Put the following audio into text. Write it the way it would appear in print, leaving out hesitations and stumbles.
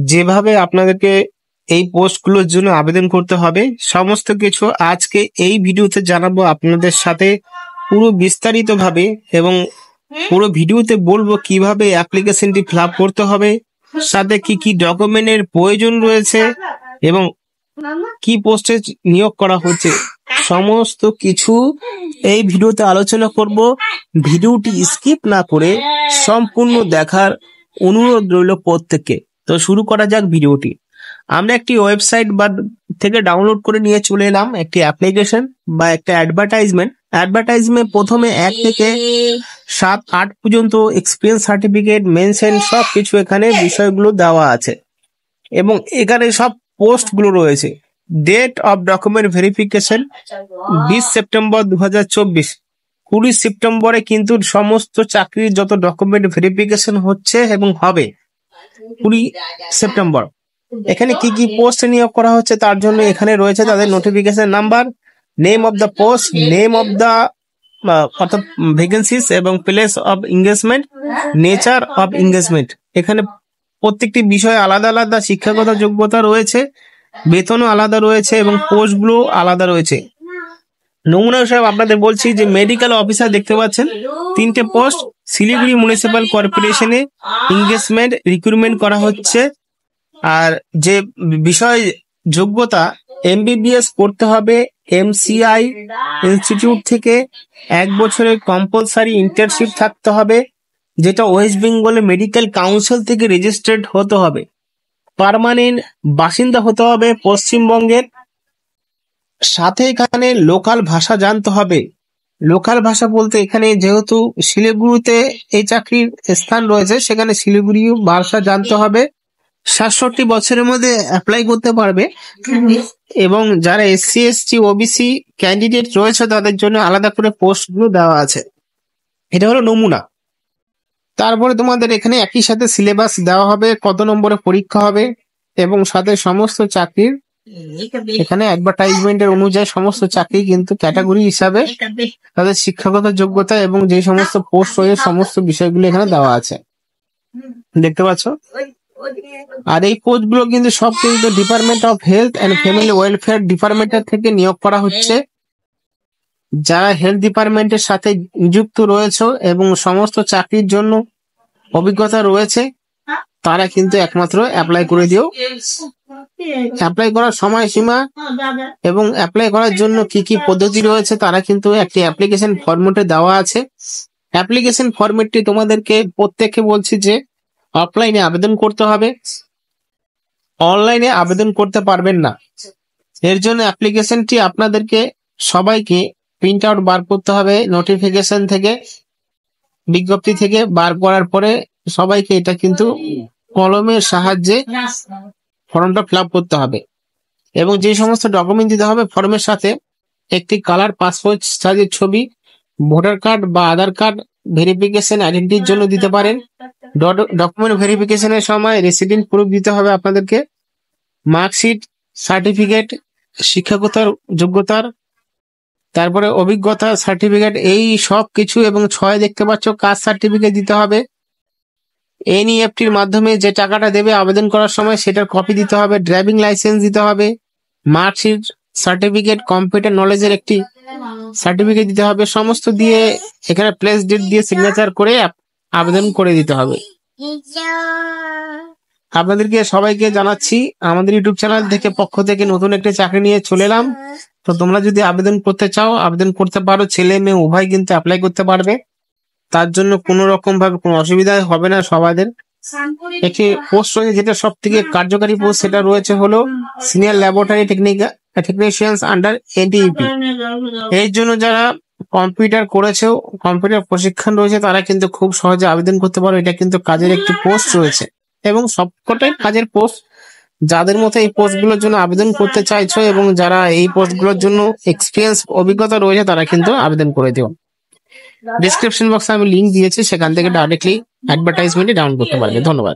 যেভাবে আপনাদেরকে এই পোস্টগুলোর জন্য আবেদন করতে হবে সমস্ত কিছু আজকে এই ভিডিওতে জানাবো আপনাদের সাথে পুরো বিস্তারিতভাবে, এবং পুরো ভিডিওতে বলবো কিভাবে অ্যাপ্লিকেশনটি ফিল আপ করতে হবে, সাথে কি কি ডকুমেন্টের প্রয়োজন রয়েছে এবং কি পোস্টে নিয়োগ করা হচ্ছে, সমস্ত কিছু এই ভিডিওতে আলোচনা করব। ভিডিওটি স্কিপ না করে সম্পূর্ণ দেখার অনুরোধ রইল প্রত্যেককে। তো শুরু করা যাক ভিডিওটি। আমরা একটি ওয়েবসাইট থেকে ডাউনলোড করে নিয়ে চলে এলাম একটি অ্যাপ্লিকেশন বা একটা অ্যাডভার্টাইজমেন্ট প্রথমে 1 থেকে 7-8 পর্যন্ত এক্সপিরিয়েন্স সার্টিফিকেট মেনশন সবকিছু এখানে বিষয়গুলো দেওয়া আছে, এবং এখানে সব পোস্টগুলো রয়েছে। Date of document verification 20 September 2024। 20 সেপ্টেম্বরে কিন্তু সমস্ত চাকরির যত ডকুমেন্ট ভেরিফিকেশন হচ্ছে এবং হবে 20 সেপ্টেম্বর। এখানে কি কি পোস্ট নিয়োগ করা হচ্ছে তার জন্য এখানে রয়েছে তাদের notification number, name of the post, name of the অর্থাৎ ভ্যাকেন্সিস এবং place of engagement, nature of engagement. এখানে প্রত্যেকটি বিষয়ে আলাদা আলাদা শিক্ষাগত যোগ্যতা রয়েছে, বেতনও আলাদা রয়েছে এবং পোস্টগুলো আলাদা রয়েছে। নমুনা হিসাবে আপনাদের বলছি যে মেডিকেল অফিসার দেখতে পাচ্ছেন 3টে পোস্ট, শিলিগুড়ি মিউনিসিপাল কর্পোরেশনে এঙ্গেজমেন্ট রিক্রুটমেন্ট করা হচ্ছে। আর যে বিষয় যোগ্যতা, MBBS করতে হবে, MCI ইনস্টিটিউট থেকে 1 বছরের কম্পালসারি ইন্টার্নশিপ থাকতে হবে, যেটা ওয়েস্ট বেঙ্গল মেডিকেল কাউন্সিল থেকে রেজিস্টার্ড হতে হবে, পার্মানেন্ট বাসিন্দা হতে হবে পশ্চিমবঙ্গের, সাথে এখানে লোকাল ভাষা জানতে হবে। লোকাল ভাষা বলতে এখানে যেহেতু শিলিগুড়িতে এই চাকরির স্থান রয়েছে, সেখানে শিলিগুড়ি ভাষা জানতে হবে। 67 বছরের মধ্যে অ্যাপ্লাই করতে পারবে, এবং যারা SC ST OBC ক্যান্ডিডেট রয়েছে তাদের জন্য আলাদা করে পোস্টগুলো দেওয়া আছে। এটা হলো নমুনা। তারপরে তোমাদের এখানে একই সাথে সিলেবাস দেওয়া হবে, কত নম্বরে পরীক্ষা হবে, এবং সাথে সমস্ত চাকরির এখানে অ্যাডভার্টাইজমেন্টের অনুযায়ী সমস্ত চাকরি কিন্তু ক্যাটাগরি হিসাবে তাদের শিক্ষাগত যোগ্যতা এবং যে সমস্ত পোস্ট রয়েছে সমস্ত বিষয়গুলো এখানে দেওয়া আছে, দেখতে পাচ্ছ। আর এই পোস্টগুলো কিন্তু সব কিন্তু department of health and family welfare ডিপার্টমেন্টের থেকে নিয়োগ করা হচ্ছে। যারা হেলথ ডিপার্টমেন্টের সাথে নিযুক্ত রয়েছে এবং সমস্ত চাকরির জন্য অভিজ্ঞতা রয়েছে তারা কিন্তু একমাত্র অ্যাপ্লাই করে দিও। অ্যাপ্লাই করার সময়সীমা এবং অ্যাপ্লাই করার জন্য কি কি পদ্ধতি রয়েছে তারা কিন্তু একটি অ্যাপ্লিকেশন ফরম্যাটে দেওয়া আছে। অ্যাপ্লিকেশন ফরম্যাটটি তোমাদেরকে প্রত্যেককে বলছি যে অফলাইনে আবেদন করতে হবে, অনলাইনে আবেদন করতে পারবেন না। এর জন্য অ্যাপ্লিকেশনটি আপনাদেরকে সবাইকে প্রিন্ট আউট বার করতে হবে, নোটিফিকেশন থেকে বিজ্ঞপ্তি থেকে বার করার পরে সবাইকে এটা কিন্তু কলমের সাহায্যে ফর্মটা ফিল আপ করতে হবে, এবং যে সমস্ত ডকুমেন্ট দিতে হবে ফর্মের সাথে একটি কালার পাসপোর্ট সাইজের ছবি, ভোটার কার্ড বা আধার কার্ড ভেরিফিকেশন আইডেন্টিটির জন্য দিতে পারেন। ডকুমেন্ট ভেরিফিকেশনের সময় রেসিডেন্ট প্রুফ দিতে হবে আপনাদেরকে, মার্কশিট, সার্টিফিকেট শিক্ষাগত যোগ্যতার, তারপরে অভিজ্ঞতা সার্টিফিকেট, এই সব কিছু, এবং 6 দেখতে পাচ্ছ কাস্ট সার্টিফিকেট দিতে হবে। NEFTর মাধ্যমে যে টাকাটা দেবে আবেদন করার সময় সেটার কপি দিতে হবে, ড্রাইভিং লাইসেন্স দিতে হবে, মার্কশিট, সার্টিফিকেট, কম্পিউটার নলেজের একটি সার্টিফিকেট দিতে হবে। সমস্ত দিয়ে এখানে প্লেস ডেট দিয়ে সিগনেচার করে আবেদন করে দিতে হবে। আপনাদেরকে সবাইকে জানাচ্ছি আমাদের ইউটিউব চ্যানেল থেকে পক্ষ থেকে নতুন একটি চাকরি নিয়ে চলে এলাম। তো তোমরা যদি আবেদন করতে চাও আবেদন করতে পারো, ছেলে মেয়ে উভয় কিন্তু অ্যাপ্লাই করতে পারবে, তার জন্য কোনো রকম ভাবে কোনো অসুবিধা হবে না। সবাইদের একটি পোস্ট রয়েছে যেটা সব থেকে কার্যকারী পোস্ট, সেটা রয়েছে হলো senior laboratory technicians under NTEP। এর জন্য যারা কম্পিউটার করেছে, কম্পিউটার প্রশিক্ষণ রয়েছে, তারা কিন্তু খুব সহজে আবেদন করতে পারো। এটা কিন্তু কাজের একটি পোস্ট রয়েছে এবং সবকটাই কাজের পোস্ট। যাদের মতো এই পোস্টগুলোর জন্য আবেদন করতে চাইছো এবং যারা এই পোস্টগুলোর জন্য এক্সপিরিয়েন্স অভিজ্ঞতা রয়েছে তারা কিন্তু আবেদন করে দিও। ডিসক্রিপশন বক্সে আমি লিংক দিয়েছি, সেখান থেকে ডাইরেক্টলি অ্যাডভার্টাইজমেন্টে ডাউনলোড করতে পারবে। ধন্যবাদ।